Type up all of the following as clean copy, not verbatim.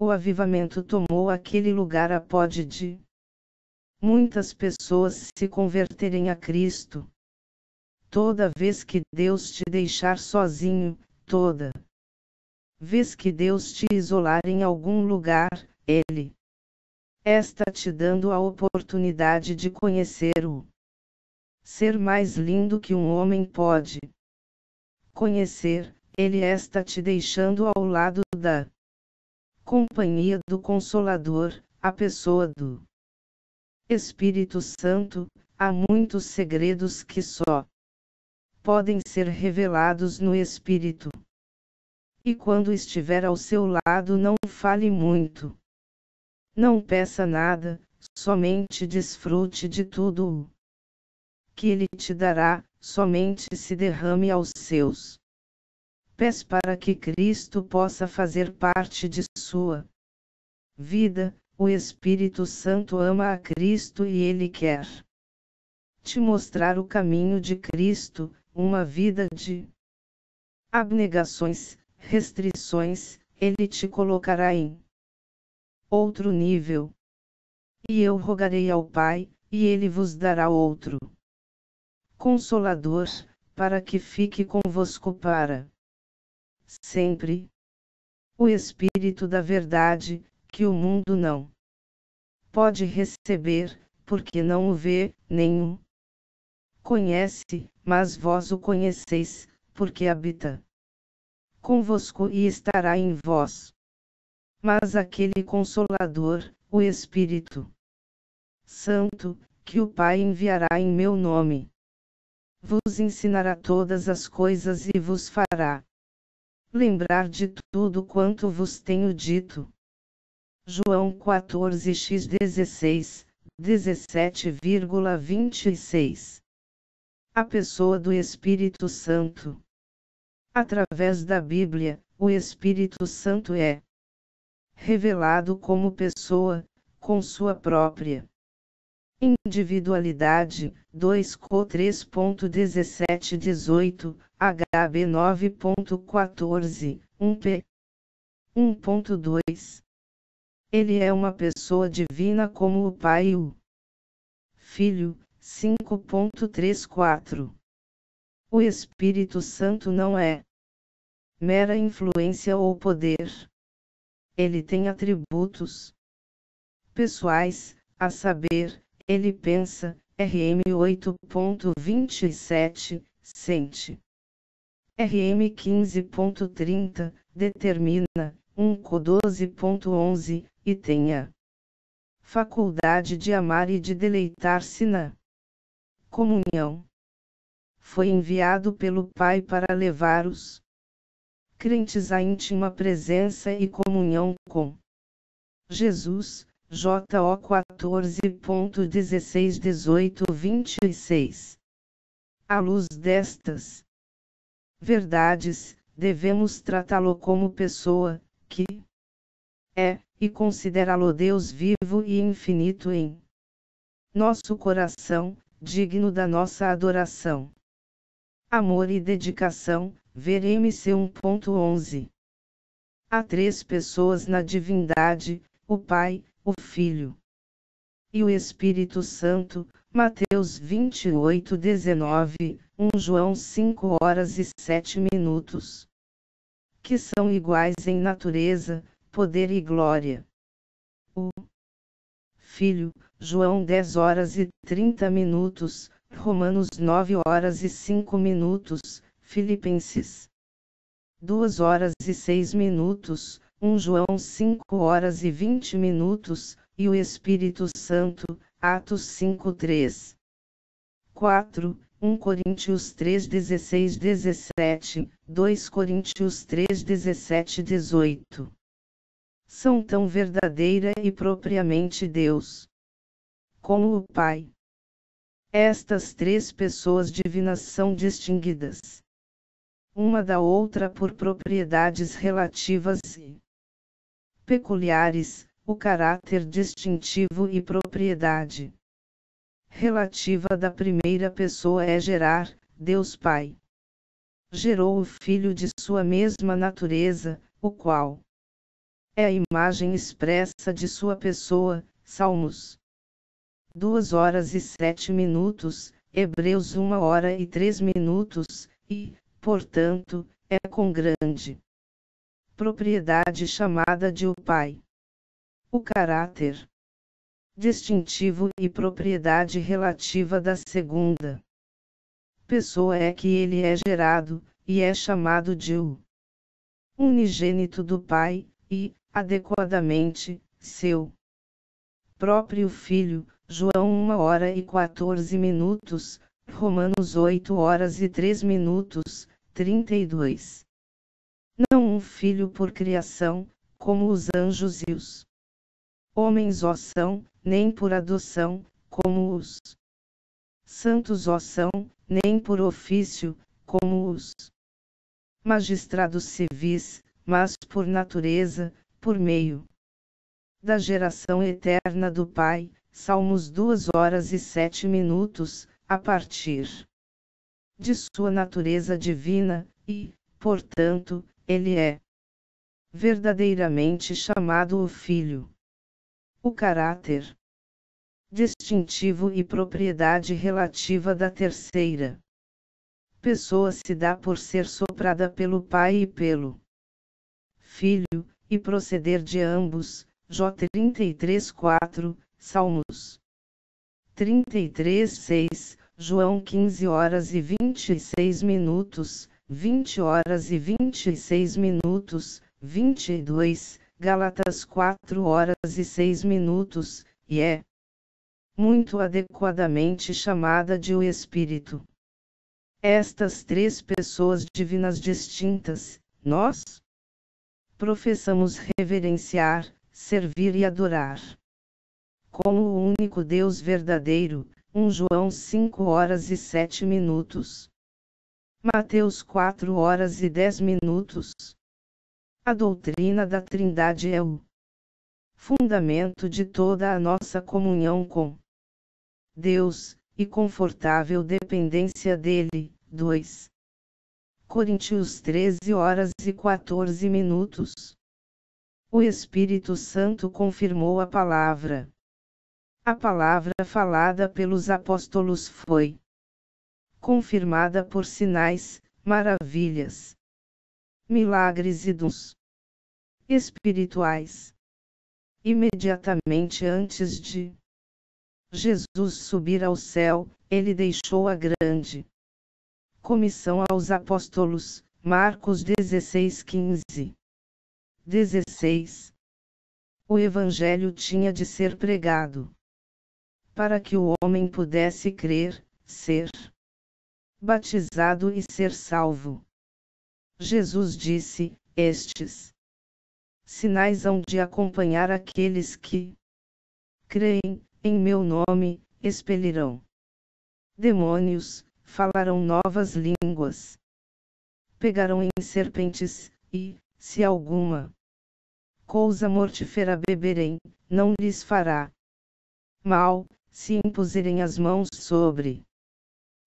O avivamento tomou aquele lugar a ponto de muitas pessoas se converterem a Cristo. Toda vez que Deus te deixar sozinho, toda vez que Deus te isolar em algum lugar, Ele está te dando a oportunidade de conhecer o ser mais lindo que um homem pode conhecer. Ele está te deixando ao lado da companhia do Consolador, a pessoa do Espírito Santo. Há muitos segredos que só podem ser revelados no Espírito. E quando estiver ao seu lado, não fale muito. Não peça nada, somente desfrute de tudo o que Ele te dará, somente se derrame aos seus pés para que Cristo possa fazer parte de sua vida. O Espírito Santo ama a Cristo e Ele quer te mostrar o caminho de Cristo, uma vida de abnegações, restrições. Ele te colocará em outro nível. E eu rogarei ao Pai, e Ele vos dará outro Consolador, para que fique convosco para sempre. O Espírito da verdade, que o mundo não pode receber, porque não o vê, nem o conhece, mas vós o conheceis, porque habita convosco e estará em vós. Mas aquele Consolador, o Espírito Santo, que o Pai enviará em meu nome, vos ensinará todas as coisas e vos fará lembrar de tudo quanto vos tenho dito. João 14:16, 17,26. A pessoa do Espírito Santo. Através da Bíblia, o Espírito Santo é revelado como pessoa, com sua própria individualidade. 2 Co 3.17-18, HB 9.14, 1p. 1.2. Ele é uma pessoa divina como o Pai e o Filho. 5.34. O Espírito Santo não é mera influência ou poder. Ele tem atributos pessoais, a saber, ele pensa. RM 8.27, sente. RM 15.30, determina. 1 Co 12.11, e tem a faculdade de amar e de deleitar-se na comunhão. Foi enviado pelo Pai para levar os crentes à íntima presença e comunhão com Jesus. JO 14.16, 18, 26. À luz destas verdades, devemos tratá-lo como pessoa, que é, e considerá-lo Deus vivo e infinito em nosso coração, digno da nossa adoração. Amor e dedicação, ver MC 1.11. Há três pessoas na divindade, o Pai, o Filho e o Espírito Santo. Mateus 28:19, 1 João 5:07, que são iguais em natureza, poder e glória. O Filho, João 10:30, Romanos 9:05, Filipenses 2:06, 1 João 5:20, e o Espírito Santo, Atos 5:3. 4. 1 Coríntios 3:16, 17, 2 Coríntios 3:17, 18. São tão verdadeira e propriamente Deus como o Pai. Estas três pessoas divinas são distinguidas uma da outra por propriedades relativas e peculiares, o caráter distintivo e propriedade relativa da primeira pessoa é gerar. Deus Pai gerou o Filho de sua mesma natureza, o qual É a imagem expressa de sua pessoa. Salmos 2 horas e 7 minutos, Hebreus 1 hora e 3 minutos, e, portanto, é com grande propriedade chamada de o Pai. O caráter distintivo e propriedade relativa da segunda pessoa é que ele é gerado, e é chamado de o unigênito do Pai, e, adequadamente, seu próprio Filho. João 1 hora e 14 minutos, Romanos 8 horas e 3 minutos, 32. Não um filho por criação, como os anjos e os homens o são, nem por adoção, como os santos o são, nem por ofício, como os magistrados civis, mas por natureza, por meio da geração eterna do Pai. Salmos 2 horas e 7 minutos, a partir de sua natureza divina, e, portanto, ele é verdadeiramente chamado o Filho. O caráter distintivo e propriedade relativa da terceira pessoa se dá por ser soprada pelo Pai e pelo Filho, e proceder de ambos. Jó 33:4, Salmos 33:6, João 15 horas e 26 minutos, 20 horas e 26 minutos, 22, Gálatas 4 horas e 6 minutos, e é muito adequadamente chamada de o Espírito. Estas três pessoas divinas distintas, nós professamos reverenciar, servir e adorar como o único Deus verdadeiro. 1 João 5 horas e 7 minutos. Mateus 4 horas e 10 minutos. A doutrina da Trindade é o fundamento de toda a nossa comunhão com Deus, e confortável dependência dele. 2 Coríntios 13 horas e 14 minutos. O Espírito Santo confirmou a palavra. A palavra falada pelos apóstolos foi confirmada por sinais, maravilhas, milagres e dons espirituais. Imediatamente antes de Jesus subir ao céu, ele deixou a grande comissão aos apóstolos. Marcos 16:15. 16. O Evangelho tinha de ser pregado para que o homem pudesse crer, ser batizado e ser salvo. Jesus disse: estes sinais hão de acompanhar aqueles que creem, em meu nome, expelirão demônios, falarão novas línguas, pegarão em serpentes, e, se alguma coisa mortífera beberem, não lhes fará mal. Se impuserem as mãos sobre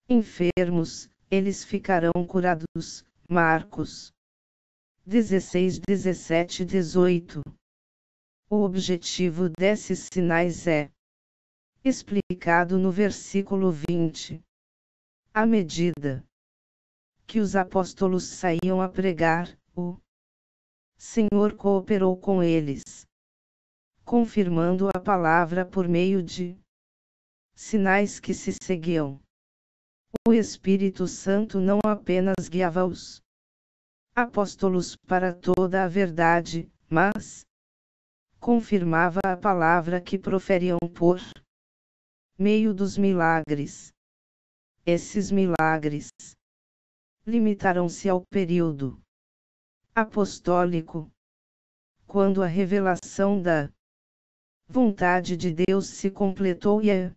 enfermos, eles ficarão curados. Marcos 16, 17 e 18. O objetivo desses sinais é explicado no versículo 20. À medida que os apóstolos saíam a pregar, o Senhor cooperou com eles, confirmando a palavra por meio de sinais que se seguiam. O Espírito Santo não apenas guiava os apóstolos para toda a verdade, mas confirmava a palavra que proferiam por meio dos milagres. Esses milagres limitaram-se ao período apostólico, quando a revelação da vontade de Deus se completou e a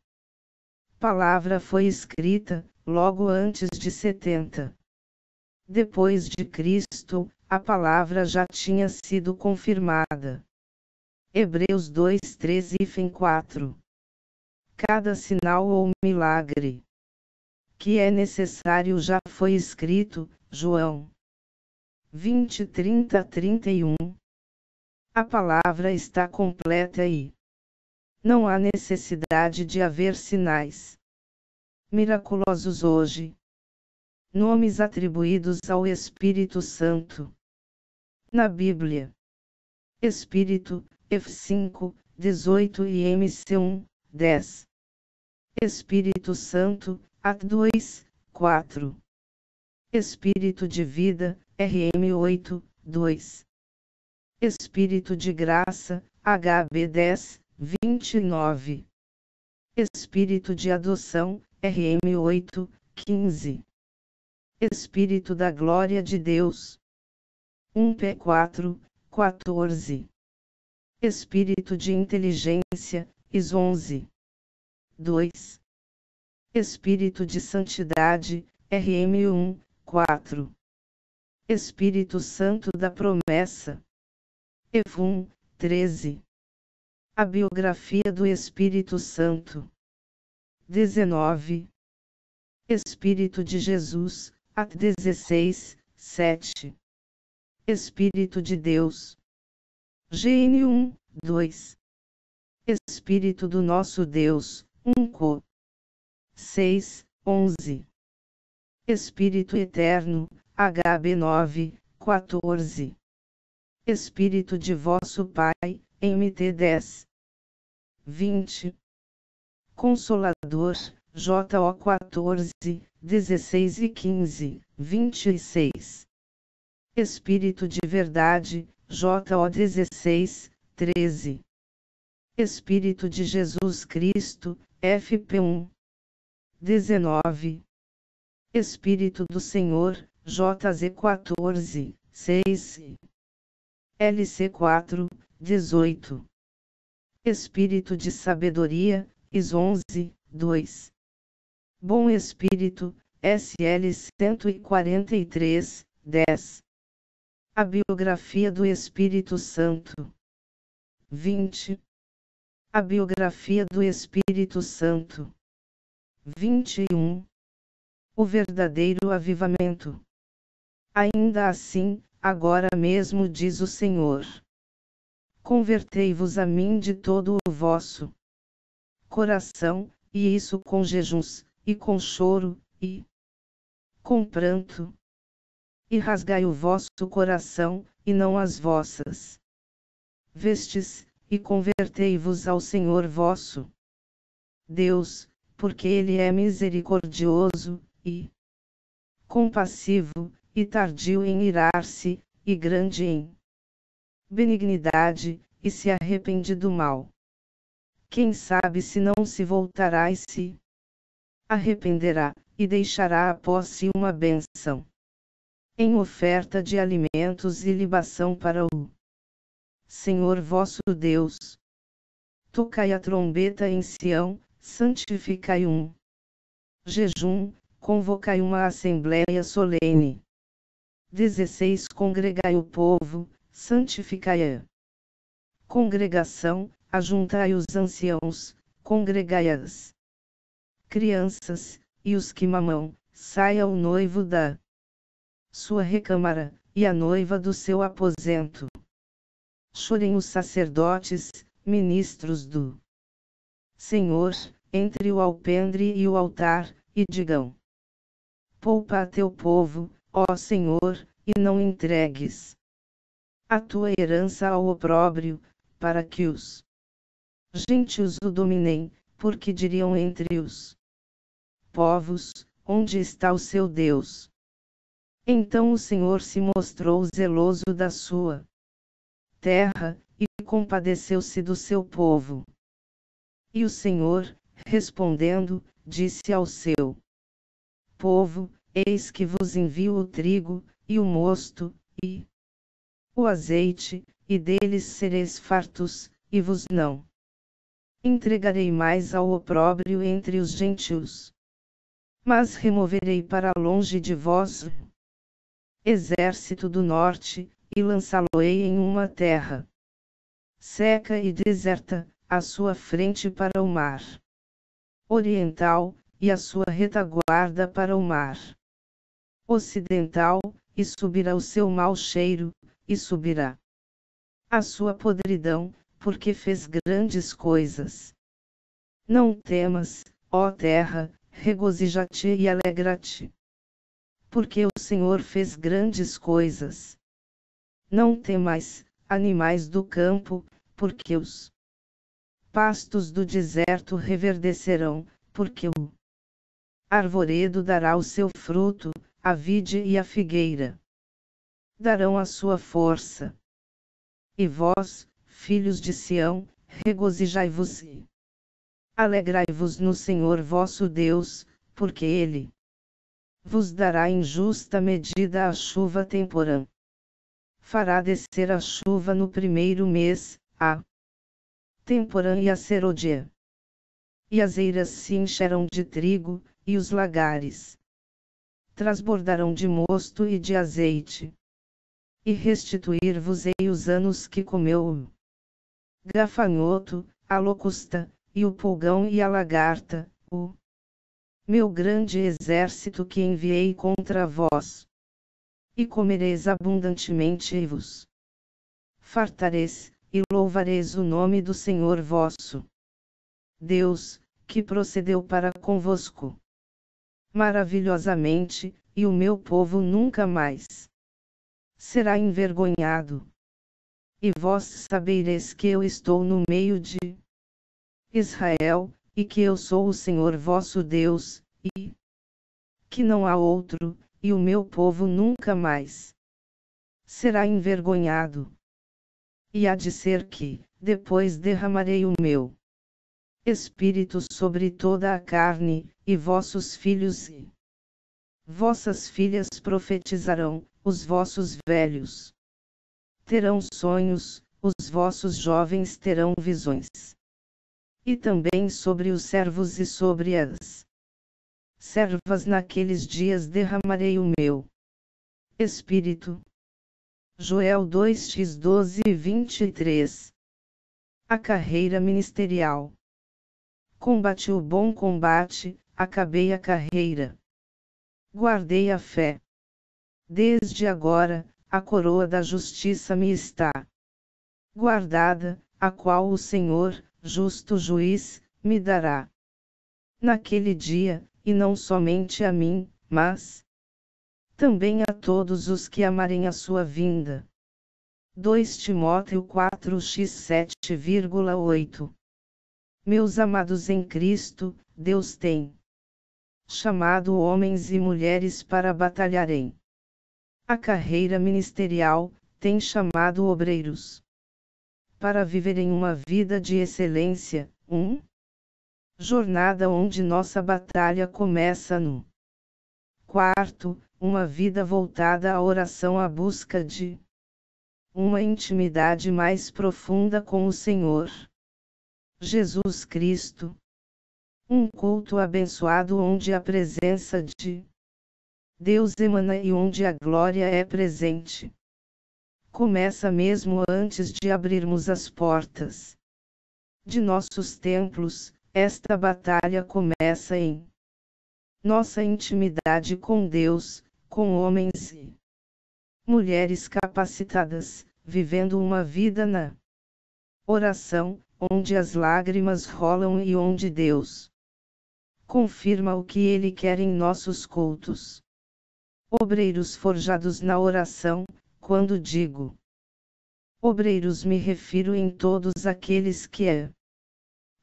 palavra foi escrita, logo antes de 70. Depois de Cristo, a palavra já tinha sido confirmada. Hebreus 2:13 e 4. Cada sinal ou milagre que é necessário já foi escrito. João 20:30-31. A palavra está completa e não há necessidade de haver sinais miraculosos hoje. Nomes atribuídos ao Espírito Santo. Na Bíblia: Espírito, F5, 18 e MC1, 10. Espírito Santo, AT2, 4. Espírito de vida, RM8, 2. Espírito de graça, HB10, 29. Espírito de adoção, RM8, 15. Espírito da glória de Deus. 1P4, 14. Espírito de inteligência, IS11. 2. Espírito de santidade, RM1, 4. Espírito Santo da promessa. F1, 13. A biografia do Espírito Santo. 19. Espírito de Jesus, AT 16, 7. Espírito de Deus. GN1, 2. Espírito do nosso Deus, 1 Co. 6, 11. Espírito eterno, HB9, 14. Espírito de vosso Pai, MT10. 20. Consolador, JO 14, 16 e 15, 26. Espírito de verdade, JO 16, 13. Espírito de Jesus Cristo, FP1. 19. Espírito do Senhor, JZ 14, 6. LC4, 18. Espírito de sabedoria, IS11, 2. Bom Espírito, SL 143, 10. A biografia do Espírito Santo. 20. A biografia do Espírito Santo. 21. O verdadeiro avivamento. Ainda assim, agora mesmo diz o Senhor: convertei-vos a mim de todo o vosso coração, e isso com jejuns, e com choro, e com pranto. E rasgai o vosso coração, e não as vossas vestes, e convertei-vos ao Senhor vosso Deus, porque Ele é misericordioso, e compassivo, e tardio em irar-se, e grande em benignidade, e se arrepende do mal. Quem sabe se não se voltará e se arrependerá, e deixará após si uma bênção em oferta de alimentos e libação para o Senhor vosso Deus. Tocai a trombeta em Sião, santificai um jejum, convocai uma assembléia solene. 16 Congregai o povo, santificai-a congregação, ajuntai os anciãos, congregai as crianças, e os que mamam, saia o noivo da sua recâmara, e a noiva do seu aposento. Chorem os sacerdotes, ministros do Senhor, entre o alpendre e o altar, e digam: poupa a teu povo, ó Senhor, e não entregues a tua herança ao opróbrio, para que os gentios o dominem, porque diriam entre os povos: onde está o seu Deus? Então o Senhor se mostrou zeloso da sua terra, e compadeceu-se do seu povo. E o Senhor, respondendo, disse ao seu povo: eis que vos envio o trigo, e o mosto, e o azeite, e deles sereis fartos, e vos não entregarei mais ao opróbrio entre os gentios. Mas removerei para longe de vós o exército do norte, e lançá-lo-ei em uma terra seca e deserta, à sua frente para o mar oriental, e a sua retaguarda para o mar ocidental, e subirá o seu mau cheiro, e subirá a sua podridão, porque fez grandes coisas. Não temas, ó terra, regozija-te e alegra-te. Porque o Senhor fez grandes coisas. Não temais, animais do campo, porque os pastos do deserto reverdecerão, porque o arvoredo dará o seu fruto, a vide e a figueira darão a sua força. E vós, filhos de Sião, regozijai-vos e alegrai-vos no Senhor vosso Deus, porque Ele vos dará em justa medida a chuva temporã. Fará descer a chuva no primeiro mês, a temporã e a serôdia. E as eiras se encherão de trigo, e os lagares transbordarão de mosto e de azeite. E restituir-vos-ei os anos que comeu o gafanhoto, a locusta, e o pulgão e a lagarta, o meu grande exército que enviei contra vós. E comereis abundantemente e vos fartareis, e louvareis o nome do Senhor vosso Deus, que procedeu para convosco maravilhosamente, e o meu povo nunca mais será envergonhado. E vós sabereis que eu estou no meio de Israel, e que eu sou o Senhor vosso Deus, e que não há outro, e o meu povo nunca mais será envergonhado. E há de ser que, depois derramarei o meu Espírito sobre toda a carne, e vossos filhos e vossas filhas profetizarão, os vossos velhos terão sonhos, os vossos jovens terão visões. E também sobre os servos e sobre as servas naqueles dias derramarei o meu Espírito. Joel 2:12-23. A carreira ministerial. Combati o bom combate, acabei a carreira. Guardei a fé. Desde agora, a coroa da justiça me está guardada, a qual o Senhor, justo juiz, me dará naquele dia, e não somente a mim, mas também a todos os que amarem a sua vinda. 2 Timóteo 4:7,8. Meus amados em Cristo, Deus tem chamado homens e mulheres para batalharem a carreira ministerial, tem chamado obreiros para viverem uma vida de excelência, jornada onde nossa batalha começa no quarto, uma vida voltada à oração à busca de uma intimidade mais profunda com o Senhor Jesus Cristo. Um culto abençoado onde a presença de Deus emana e onde a glória é presente. Começa mesmo antes de abrirmos as portas de nossos templos, esta batalha começa em nossa intimidade com Deus, com homens e mulheres capacitadas, vivendo uma vida na oração, onde as lágrimas rolam e onde Deus confirma o que Ele quer em nossos cultos. Obreiros forjados na oração. Quando digo obreiros, me refiro em todos aqueles que a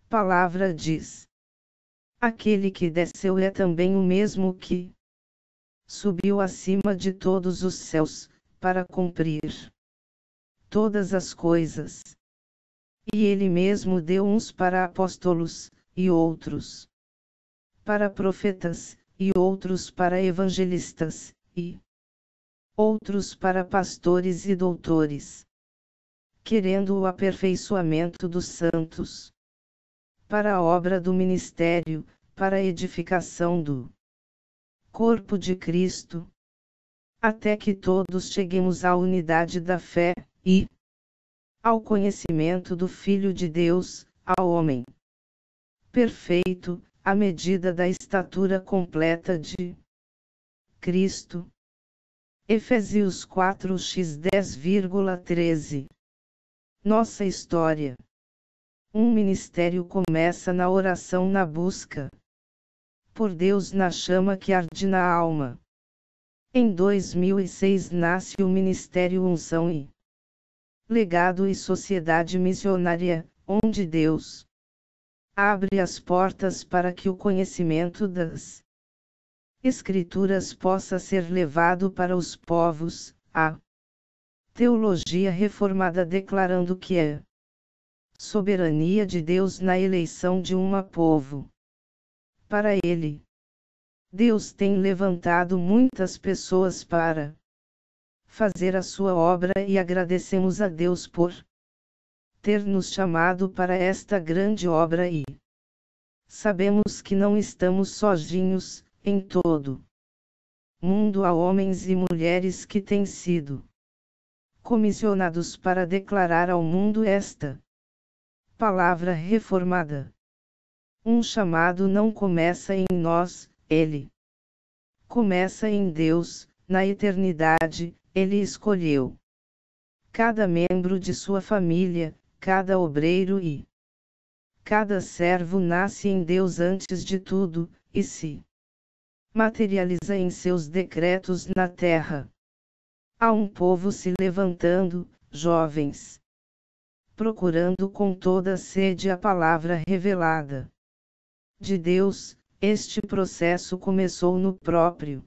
palavra diz. Aquele que desceu é também o mesmo que subiu acima de todos os céus, para cumprir todas as coisas. E ele mesmo deu uns para apóstolos, e outros para profetas, e outros para evangelistas, e outros para pastores e doutores, querendo o aperfeiçoamento dos santos, para a obra do ministério, para a edificação do corpo de Cristo, até que todos cheguemos à unidade da fé, e ao conhecimento do Filho de Deus, ao homem perfeito, à medida da estatura completa de Cristo. Efésios 4:10,13. Nossa história. Um ministério começa na oração, na busca por Deus, na chama que arde na alma. Em 2006 nasce o Ministério Unção e Legado e Sociedade Missionária, onde Deus abre as portas para que o conhecimento das Escrituras possa ser levado para os povos, a teologia reformada declarando que é soberania de Deus na eleição de um povo. Para ele, Deus tem levantado muitas pessoas para fazer a sua obra e agradecemos a Deus por ter nos chamado para esta grande obra e sabemos que não estamos sozinhos. Em todo mundo há homens e mulheres que têm sido comissionados para declarar ao mundo esta palavra reformada. Um chamado não começa em nós, ele começa em Deus, na eternidade, ele escolheu cada membro de sua família, cada obreiro e cada servo nasce em Deus antes de tudo, e se materializa em seus decretos na terra. Há um povo se levantando, jovens, procurando com toda sede a palavra revelada de Deus. Este processo começou no próprio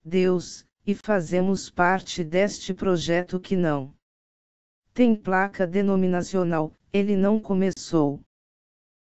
Deus, e fazemos parte deste projeto que não tem placa denominacional. Ele não começou